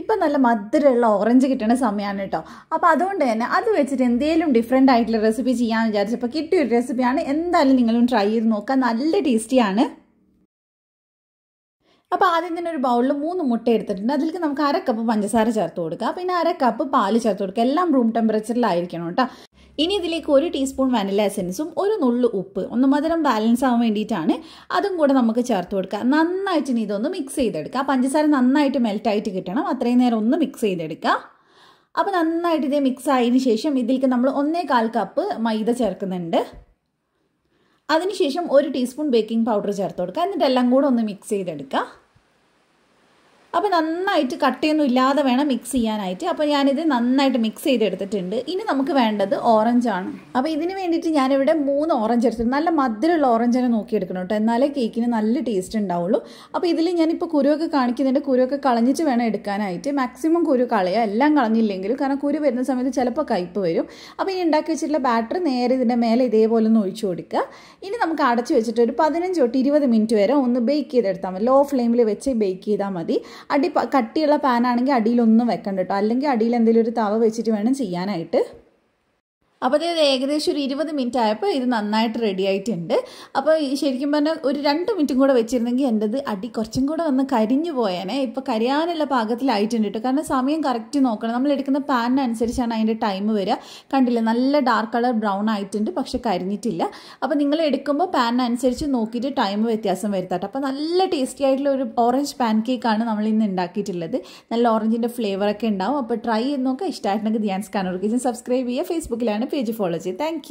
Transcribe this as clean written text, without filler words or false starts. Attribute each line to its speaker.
Speaker 1: ഇപ്പം നല്ല മധുരമുള്ള ഓറഞ്ച് കിട്ടുന്ന സമയമാണ് കേട്ടോ. അപ്പോൾ അതുകൊണ്ട് തന്നെ അത് വെച്ചിട്ട് എന്തെങ്കിലും ഡിഫറെൻ്റ് ആയിട്ടുള്ള റെസിപ്പി ചെയ്യാമെന്ന് വിചാരിച്ചപ്പോൾ കിട്ടിയൊരു റെസിപ്പിയാണ്. എന്തായാലും നിങ്ങളും ട്രൈ ചെയ്ത് നോക്കുക, നല്ല ടേസ്റ്റിയാണ്. അപ്പോൾ ആദ്യം തന്നെ ഒരു ബൗളിൽ 3 മുട്ട എടുത്തിട്ടുണ്ട്. അതിലേക്ക് നമുക്ക് 1/2 കപ്പ് പഞ്ചസാര ചേർത്ത് കൊടുക്കുക, പിന്നെ 1/2 കപ്പ് പാല് ചേർത്ത് കൊടുക്കുക. എല്ലാം റൂം ടെമ്പറേച്ചറിലായിരിക്കണം കേട്ടോ. ഇനി ഇതിലേക്ക് 1 ടീസ്പൂൺ വാനില എസൻസും 1 നുള്ളു ഉപ്പ്, ഒന്ന് മധുരം ബാലൻസ് ആവാൻ വേണ്ടിയിട്ടാണ്, അതും കൂടെ നമുക്ക് ചേർത്ത് കൊടുക്കുക. നന്നായിട്ട് ഇനി ഇതൊന്ന് മിക്സ് ചെയ്തെടുക്കുക. പഞ്ചസാര നന്നായിട്ട് മെൽറ്റായിട്ട് കിട്ടണം, അത്രയും നേരം ഒന്ന് മിക്സ് ചെയ്തെടുക്കുക. അപ്പോൾ നന്നായിട്ട് ഇതേ മിക്സ് ആയതിനു ശേഷം ഇതിലേക്ക് നമ്മൾ 1/4 കപ്പ് മൈദ ചേർക്കുന്നുണ്ട്. അതിനുശേഷം 1 ടീസ്പൂൺ ബേക്കിംഗ് പൗഡർ ചേർത്ത് കൊടുക്കുക. എന്നിട്ട് എല്ലാം കൂടെ ഒന്ന് മിക്സ് ചെയ്തെടുക്കുക. അപ്പോൾ നന്നായിട്ട് കട്ടയൊന്നും ഇല്ലാതെ വേണം മിക്സ് ചെയ്യാനായിട്ട്. അപ്പോൾ ഞാനിത് നന്നായിട്ട് മിക്സ് ചെയ്തെടുത്തിട്ടുണ്ട്. ഇനി നമുക്ക് വേണ്ടത് ഓറഞ്ചാണ്. അപ്പോൾ ഇതിന് വേണ്ടിയിട്ട് ഞാനിവിടെ 3 ഓറഞ്ച് എടുത്തിട്ടുണ്ട്. നല്ല മധുരമുള്ള ഓറഞ്ചിനെ നോക്കിയെടുക്കണം കേട്ടോ, എന്നാലേ കേക്കിന് നല്ല ടേസ്റ്റ് ഉണ്ടാവുള്ളൂ. അപ്പോൾ ഇതിൽ ഞാനിപ്പോൾ കുരുവൊക്കെ കാണിക്കുന്നുണ്ട്. കുരുവൊക്കെ കളഞ്ഞിട്ട് വേണം എടുക്കാനായിട്ട്. മാക്സിമം കുരു കളയുക, എല്ലാം കളഞ്ഞില്ലെങ്കിലും, കാരണം കുരു വരുന്ന സമയത്ത് ചിലപ്പോൾ കയ്പ്പ് വരും. അപ്പോൾ ഈ ഉണ്ടാക്കി വെച്ചിട്ടുള്ള ബാറ്റർ നേരെ ഇതിൻ്റെ മേലെ ഇതേപോലെ ഒന്ന് ഒഴിച്ചു കൊടുക്കുക. ഇനി നമുക്ക് അടച്ചു വെച്ചിട്ട് ഒരു 15 തൊട്ട് 20 മിനിറ്റ് വരെ ഒന്ന് ബേക്ക് ചെയ്തെടുത്താൽ മതി. ലോ ഫ്ലെയിമിൽ വെച്ച് ബേക്ക് ചെയ്താൽ മതി. കട്ടിയുള്ള പാനാണെങ്കിൽ അടിയിലൊന്നും വെക്കണ്ട കേട്ടോ, അല്ലെങ്കിൽ അടിയിൽ എന്തെങ്കിലും ഒരു തവ വെച്ചിട്ട് വേണം ചെയ്യാനായിട്ട്. അപ്പോൾ ഇത് ഏകദേശം ഒരു 20 മിനിറ്റ് ആയപ്പോൾ ഇത് നന്നായിട്ട് റെഡി ആയിട്ടുണ്ട്. അപ്പോൾ ശരിക്കും പറഞ്ഞാൽ ഒരു 2 മിനിറ്റും കൂടെ വെച്ചിരുന്നെങ്കിൽ എൻ്റെത് അടി കുറച്ചും കൂടെ ഒന്ന് കരിഞ്ഞു പോയേനെ. ഇപ്പോൾ കരിയാനുള്ള പാകത്തിലായിട്ടുണ്ട് കേട്ടോ, കാരണം സമയം കറക്റ്റ് നോക്കണം. നമ്മൾ എടുക്കുന്ന പാനിനനുസരിച്ചാണ് അതിൻ്റെ ടൈം വരിക. കണ്ടില്ലേ, നല്ല ഡാർക്ക് കളർ ബ്രൗൺ ആയിട്ടുണ്ട്, പക്ഷെ കരിഞ്ഞിട്ടില്ല. അപ്പോൾ നിങ്ങൾ എടുക്കുമ്പോൾ പാനിനനുസരിച്ച് നോക്കിയിട്ട് ടൈം വ്യത്യാസം വരുത്താട്ടോ. അപ്പോൾ നല്ല ടേസ്റ്റി ആയിട്ടുള്ള ഒരു ഓറഞ്ച് പാൻ കേക്കാണ് നമ്മൾ ഇന്ന് ഉണ്ടാക്കിയിട്ടുള്ളത്. നല്ല ഓറഞ്ചിൻ്റെ ഫ്ലേവറൊക്കെ ഉണ്ടാവും. അപ്പോൾ ട്രൈ ചെയ്ത് നോക്കുക. ഇഷ്ടമായിട്ടുണ്ടെങ്കിൽ ധ്യാൻസ് കണ്ണൂർ കിച്ചൻ സബ്സ്ക്രൈബ് ചെയ്യുക. ഫേസ്ബുക്കിലാണ് പേജ് ഫോളോ ചെയ്യുക. താങ്ക്